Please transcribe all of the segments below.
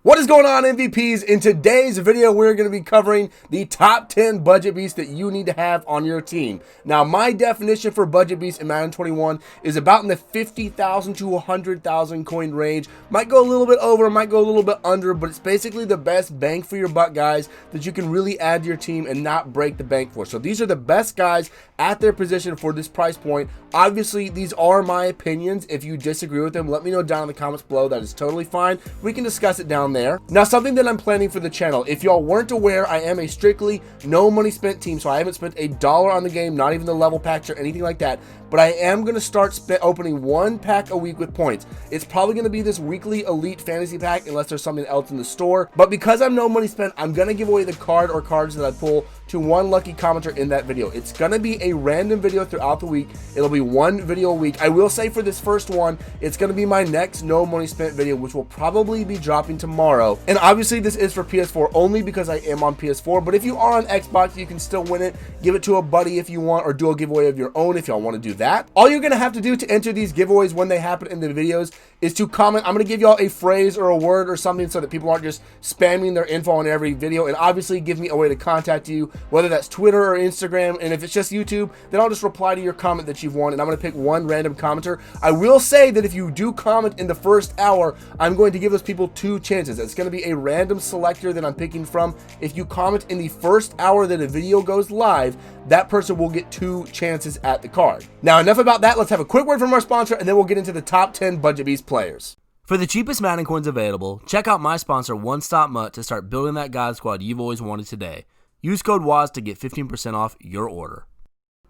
What is going on, MVPs? In today's video, we're going to be covering the top 10 budget beasts that you need to have on your team. Now, my definition for budget beast in Madden 21 is about in the 50,000 to 100,000 coin range. Might go a little bit over, might go a little bit under, but it's basically the best bang for your buck guys that you can really add to your team and not break the bank for. So these are the best guys at their position for this price point. Obviously, these are my opinions. If you disagree with them, let me know down in the comments below. That is totally fine. We can discuss it down there. Now, something that I'm planning for the channel, if y'all weren't aware, I am a strictly no money spent team, so I haven't spent $1 on the game, not even the level packs or anything like that, but I am going to start opening one pack a week with points. It's probably going to be this weekly elite fantasy pack unless there's something else in the store, but because I'm no money spent, I'm going to give away the card or cards that I pull to one lucky commenter in that video. It's going to be a random video throughout the week. It'll be one video a week. I will say for this first one, it's going to be my next no money spent video, which will probably be dropping tomorrow. And obviously this is for PS4 only because I am on PS4, but if you are on Xbox, you can still win it. Give it to a buddy if you want, or do a giveaway of your own if y'all want to do that. All you're going to have to do to enter these giveaways when they happen in the videos is to comment. I'm going to give y'all a phrase or a word or something so that people aren't just spamming their info on every video, and obviously give me a way to contact you, whether that's Twitter or Instagram. And if it's just YouTube, then I'll just reply to your comment that you've won, and I'm going to pick one random commenter. I will say that if you do comment in the first hour, I'm going to give those people 2 chances. It's going to be a random selector that I'm picking from. If you comment in the first hour that a video goes live, that person will get 2 chances at the card. Now, enough about that. Let's have a quick word from our sponsor, and then we'll get into the top 10 budget beast players. For the cheapest Madden coins available, check out my sponsor, One Stop Mutt, to start building that God squad you've always wanted today. Use code WAZ to get 15% off your order.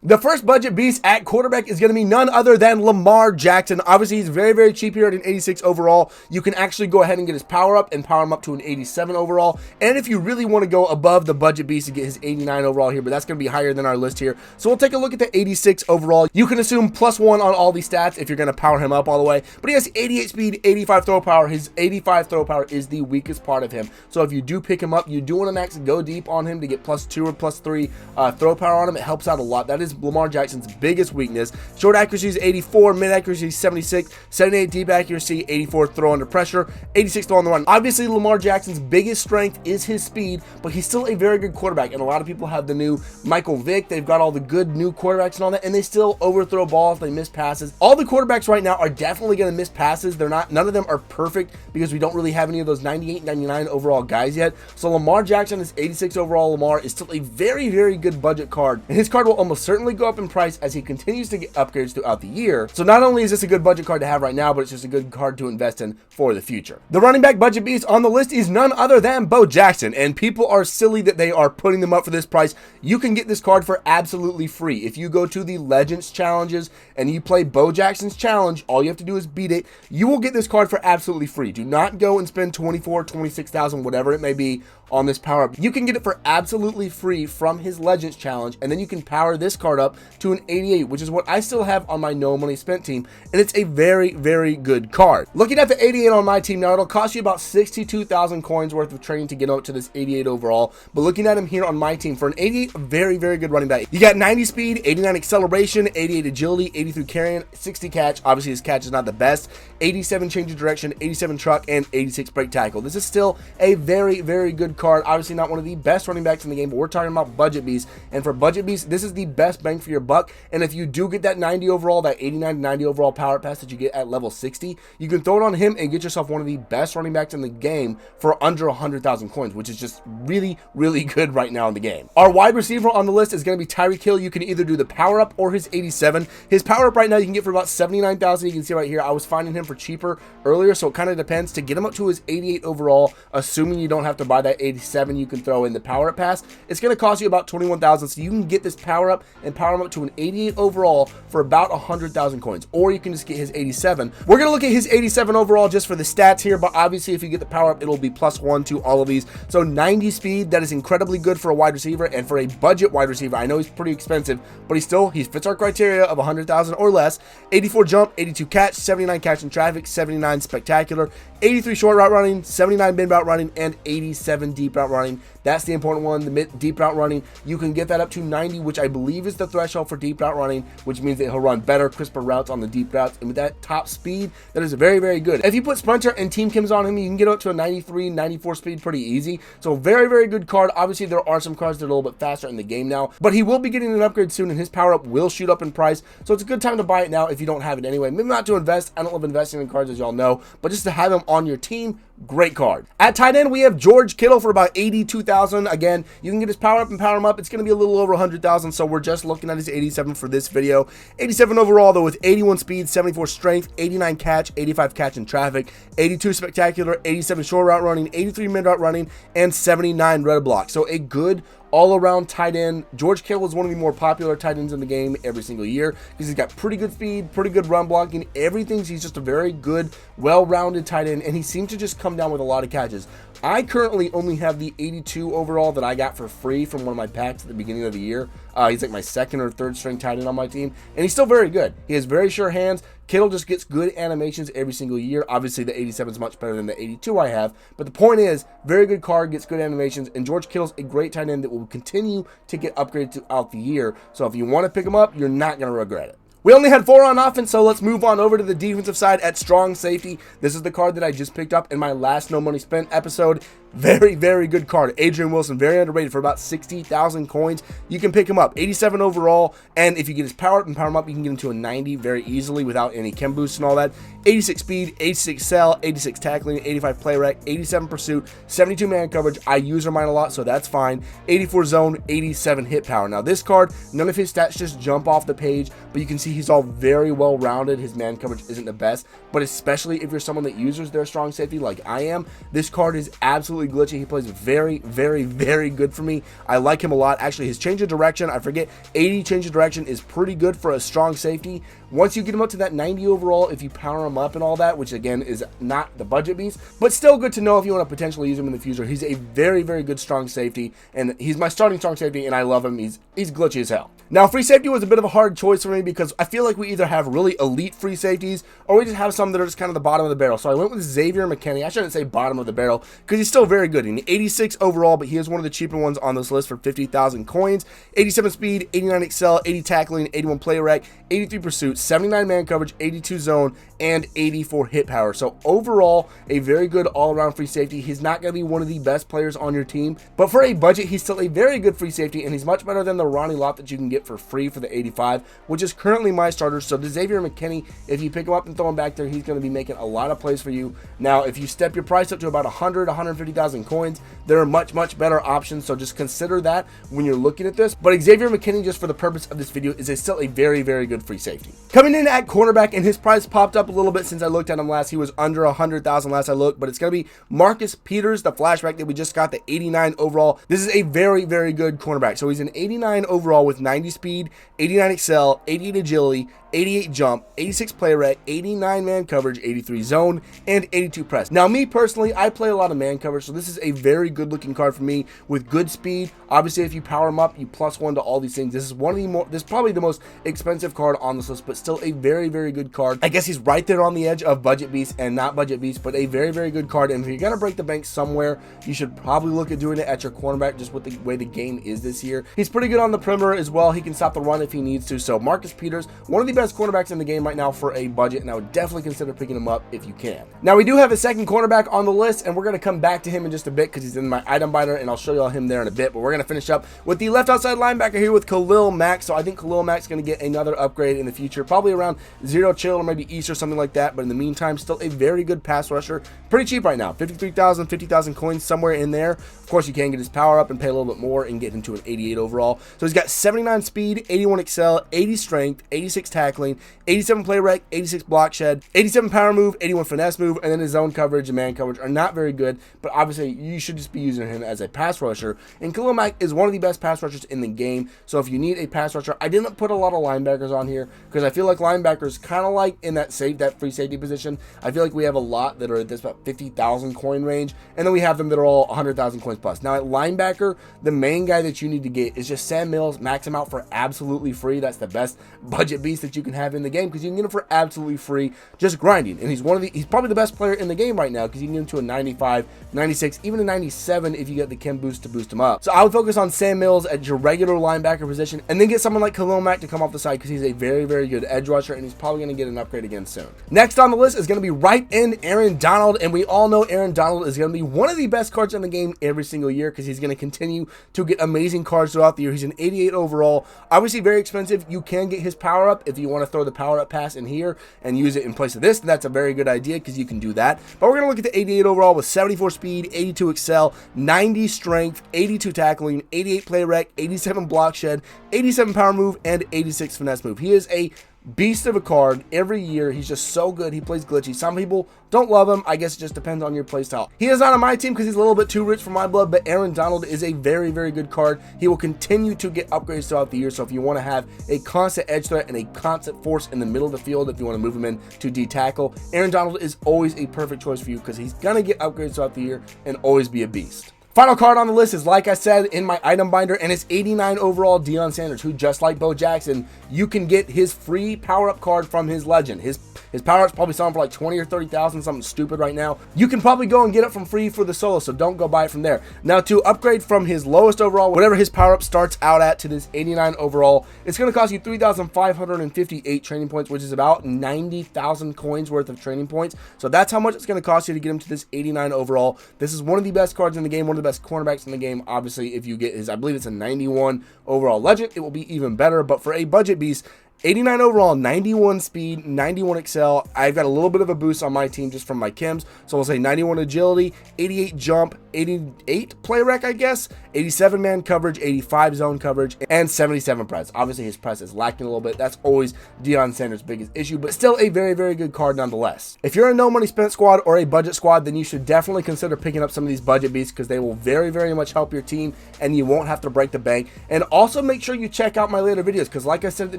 The first budget beast at quarterback is going to be none other than Lamar Jackson. Obviously, he's very, very cheap here at an 86 overall. You can actually go ahead and get his power up and power him up to an 87 overall. And if you really want to go above the budget beast to get his 89 overall here, but that's going to be higher than our list here. So we'll take a look at the 86 overall. You can assume +1 on all these stats if you're going to power him up all the way. But he has 88 speed, 85 throw power. His 85 throw power is the weakest part of him. So if you do pick him up, you do want to max go deep on him to get +2 or +3 throw power on him. It helps out a lot. That is Lamar Jackson's biggest weakness. Short accuracy is 84, mid accuracy is 76, 78 deep accuracy, 84 throw under pressure, 86 throw on the run. Obviously, Lamar Jackson's biggest strength is his speed, but he's still a very good quarterback, and a lot of people have the new Michael Vick. They've got all the good new quarterbacks and all that, and they still overthrow balls. They miss passes. All the quarterbacks right now are definitely going to miss passes. None of them are perfect because we don't really have any of those 98, 99 overall guys yet. So Lamar Jackson, his 86 overall Lamar, is still a very, very good budget card, and his card will almost certainly go up in price as he continues to get upgrades throughout the year. So not only is this a good budget card to have right now, but it's just a good card to invest in for the future. The running back budget beast on the list is none other than Bo Jackson, and people are silly that they are putting them up for this price. You can get this card for absolutely free. If you go to the Legends challenges and you play Bo Jackson's challenge, all you have to do is beat it. You will get this card for absolutely free. Do not go and spend 24, 26,000, whatever it may be on this power up. You can get it for absolutely free from his Legends challenge, and then you can power this card up to an 88, which is what I still have on my no money spent team, and it's a very, very good card. Looking at the 88 on my team now, it'll cost you about 62,000 coins worth of training to get up to this 88 overall, but looking at him here on my team, for an 88, a very, very good running back. You got 90 speed, 89 acceleration, 88 agility, 83 carrying, 60 catch. Obviously his catch is not the best, 87 change of direction, 87 truck, and 86 break tackle. This is still a very, very good card. Obviously not one of the best running backs in the game, but we're talking about budget beast, and for budget beast, this is the best bang for your buck. And if you do get that 90 overall, that 89 to 90 overall power pass that you get at level 60, you can throw it on him and get yourself one of the best running backs in the game for under 100,000 coins, which is just really, really good right now in the game. Our wide receiver on the list is going to be Tyreek Hill. You can either do the power up or his 87. His power up right now you can get for about 79,000. You can see right here, I was finding him for cheaper earlier, so it kind of depends. To get him up to his 88 overall, assuming you don't have to buy that 87, you can throw in the power up pass. It's going to cost you about 21,000, so you can get this power up and power him up to an 88 overall for about 100,000 coins, or you can just get his 87. We're going to look at his 87 overall just for the stats here, but obviously if you get the power up, it'll be +1 to all of these. So 90 speed, that is incredibly good for a wide receiver, and for a budget wide receiver, I know he's pretty expensive, but he fits our criteria of 100,000 or less. 84 jump, 82 catch, 79 catch in traffic, 79 spectacular, 83 short route running, 79 mid route running, and 87 deep deep route running. That's the important one. The deep route running, you can get that up to 90, which I believe is the threshold for deep route running, which means that he'll run better, crisper routes on the deep routes. And with that top speed, that is very, very good. If you put Sprinter and Team Kims on him, you can get up to a 93, 94 speed pretty easy. So very, very good card. Obviously, there are some cards that are a little bit faster in the game now, but he will be getting an upgrade soon, and his power up will shoot up in price. So it's a good time to buy it now if you don't have it anyway. Maybe not to invest. I don't love investing in cards, as y'all know, but just to have him on your team, great card. At tight end, we have George Kittle for about 82,000. Again, you can get his power up and power him up. It's going to be a little over 100,000, so we're just looking at his 87 for this video. 87 overall, though, with 81 speed, 74 strength, 89 catch, 85 catch in traffic, 82 spectacular, 87 short route running, 83 mid route running, and 79 red block. So a good all-around tight end. George Kittle is one of the more popular tight ends in the game every single year because he's got pretty good speed, pretty good run blocking, everything. He's just a very good, well-rounded tight end, and he seems to just come down with a lot of catches. I currently only have the 82 overall that I got for free from one of my packs at the beginning of the year. He's like my second or third string tight end on my team, and he's still very good. He has very sure hands. Kittle just gets good animations every single year. Obviously, the 87 is much better than the 82 I have, but the point is, very good card, gets good animations, and George Kittle's a great tight end that will continue to get upgraded throughout the year. So if you want to pick him up, you're not going to regret it. We only had 4 on offense, so let's move on over to the defensive side at strong safety. This is the card that I just picked up in my last No Money Spent episode. Very, very good card. Adrian Wilson, very underrated for about 60,000 coins. You can pick him up. 87 overall, and if you get his power up and power him up, you can get him to a 90 very easily without any chem boost and all that. 86 speed, 86 sell, 86 tackling, 85 play rec, 87 pursuit, 72 man coverage. I use mine a lot, so that's fine. 84 zone, 87 hit power. Now this card, none of his stats just jump off the page, but you can see he's all very well rounded. His man coverage isn't the best, but especially if you're someone that uses their strong safety like I am, this card is absolutely glitchy. He plays very, very, very good for me. I like him a lot. Actually, his change of direction, I forget, 80 change of direction is pretty good for a strong safety. Once you get him up to that 90 overall, if you power him up and all that, which again is not the budget beast, but still good to know if you want to potentially use him in the future. He's a very, very good strong safety, and he's my starting strong safety, and I love him. He's glitchy as hell. Now, free safety was a bit of a hard choice for me because I feel like we either have really elite free safeties or we just have some that are just kind of the bottom of the barrel. So I went with Xavier McKinney. I shouldn't say bottom of the barrel because he's still very good. And 86 overall, but he is one of the cheaper ones on this list for 50,000 coins. 87 speed, 89 excel, 80 tackling, 81 play rec, 83 pursuit, 79 man coverage, 82 zone, and 84 hit power. So overall, a very good all-around free safety. He's not going to be one of the best players on your team, but for a budget, he's still a very good free safety, and he's much better than the Ronnie Lott that you can get for free for the 85, which is currently my starter. So the Xavier McKinney, if you pick him up and throw him back there, he's going to be making a lot of plays for you. Now, if you step your price up to about 100, 150,000 coins, there are much, much better options. So just consider that when you're looking at this. But Xavier McKinney, just for the purpose of this video, is still a very, very good free safety. Coming in at cornerback, and his price popped up a little bit since I looked at him last. He was under 100,000 last I looked, but it's going to be Marcus Peters, the flashback that we just got, the 89 overall. This is a very, very good cornerback. So he's an 89 overall with 90 speed, 89 excel, 88 agility, 88 jump, 86 play rec, 89 man coverage, 83 zone, and 82 press. Now, me personally, I play a lot of man coverage, so this is a very good looking card for me with good speed. Obviously, if you power him up, you +1 to all these things. This is this is probably the most expensive card on this list, but still a very, very good card. I guess he's right there on the edge of budget beast and not budget beast, but a very, very good card. And if you're gonna break the bank somewhere, you should probably look at doing it at your cornerback, just with the way the game is this year. He's pretty good on the perimeter as well. He can stop the run if he needs to. So Marcus Peters, one of the best cornerbacks in the game right now for a budget, and I would definitely consider picking him up if you can. Now, we do have a second cornerback on the list, and we're going to come back to him in just a bit because he's in my item binder, and I'll show you all him there in a bit. But we're going to finish up with the left outside linebacker here with Khalil Mack. So I think Khalil Mack's going to get another upgrade in the future, probably around Zero Chill or maybe East or something like that. But in the meantime, still a very good pass rusher. Pretty cheap right now, 53,000, 50,000 coins, somewhere in there. Of course, you can get his power up and pay a little bit more and get into an 88 overall. So he's got 79 speed, 81 excel, 80 strength, 86 tackling, 87 play rec, 86 block shed, 87 power move, 81 finesse move, and then his zone coverage and man coverage are not very good, but obviously you should just be using him as a pass rusher. And Khalil Mack is one of the best pass rushers in the game. So if you need a pass rusher, I didn't put a lot of linebackers on here because I feel like linebackers kind of like in that free safety position. I feel like we have a lot that are at this about 50,000 coin range, and then we have them that are all 100,000 coins plus. Now at linebacker, the main guy that you need to get is just Sam Mills. Max him out for absolutely free. That's the best budget beast that you can have in the game because you can get him for absolutely free just grinding. And he's probably the best player in the game right now because you can get him to a 95, 96, even a 97 if you get the chem boost to boost him up. So I would focus on Sam Mills at your regular linebacker position, and then get someone like Khalil Mack to come off the side because he's a very, very good edge rusher, and he's probably going to get an upgrade again soon. Next on the list is going to be right end Aaron Donald, and we all know Aaron Donald is going to be one of the best cards in the game every single year because he's going to continue to get amazing cards throughout the year. He's an 88 overall, obviously very expensive. You can get his power up if you want to throw the power up pass in here and use it in place of this. That's a very good idea because you can do that. But we're going to look at the 88 overall with 74 speed, 82 excel, 90 strength, 82 tackling, 88 play rec, 87 block shed, 87 power move, and 86 finesse move. He is a beast of a card every year. He's just so good. He plays glitchy. Some people don't love him. I guess it just depends on your play style. He is not on my team because he's a little bit too rich for my blood, but Aaron Donald is a very, very good card. He will continue to get upgrades throughout the year. So if you want to have a constant edge threat and a constant force in the middle of the field, if you want to move him in to D-tackle, Aaron Donald is always a perfect choice for you because he's going to get upgrades throughout the year and always be a beast. Final card on the list is, like I said, in my item binder, and it's 89 overall Deion Sanders, who, just like Bo Jackson, you can get his free power-up card from his legend. His power-up's probably selling for like 20 or 30,000, something stupid right now. You can probably go and get it from free for the solo, so don't go buy it from there. Now, to upgrade from his lowest overall, whatever his power-up starts out at, to this 89 overall, it's going to cost you 3,558 training points, which is about 90,000 coins worth of training points. So that's how much it's going to cost you to get him to this 89 overall. This is one of the best cards in the game, one of the best cornerbacks in the game. Obviously, if you get his, I believe it's a 91 overall legend, it will be even better. But for a budget beast, 89 overall, 91 speed, 91 excel. I've got a little bit of a boost on my team just from my chems, so we'll say 91 agility, 88 jump, 88 play rec, I guess, 87 man coverage, 85 zone coverage, and 77 press. Obviously, his press is lacking a little bit. That's always Deion Sanders' biggest issue, but still a very, very good card nonetheless. If you're a no money spent squad or a budget squad, then you should definitely consider picking up some of these budget beasts because they will very, very much help your team, and you won't have to break the bank. And also make sure you check out my later videos because, like I said at the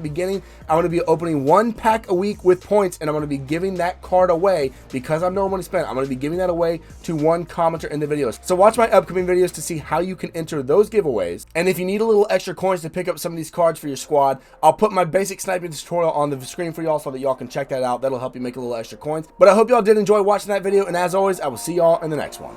beginning, I'm going to be opening one pack a week with points, and I'm going to be giving that card away because I'm no money spent. I'm going to be giving that away to one commenter in the videos. So watch my upcoming videos to see how you can enter those giveaways. And if you need a little extra coins to pick up some of these cards for your squad, I'll put my basic sniping tutorial on the screen for y'all so that y'all can check that out. That'll help you make a little extra coins. But I hope y'all did enjoy watching that video, and as always, I will see y'all in the next one.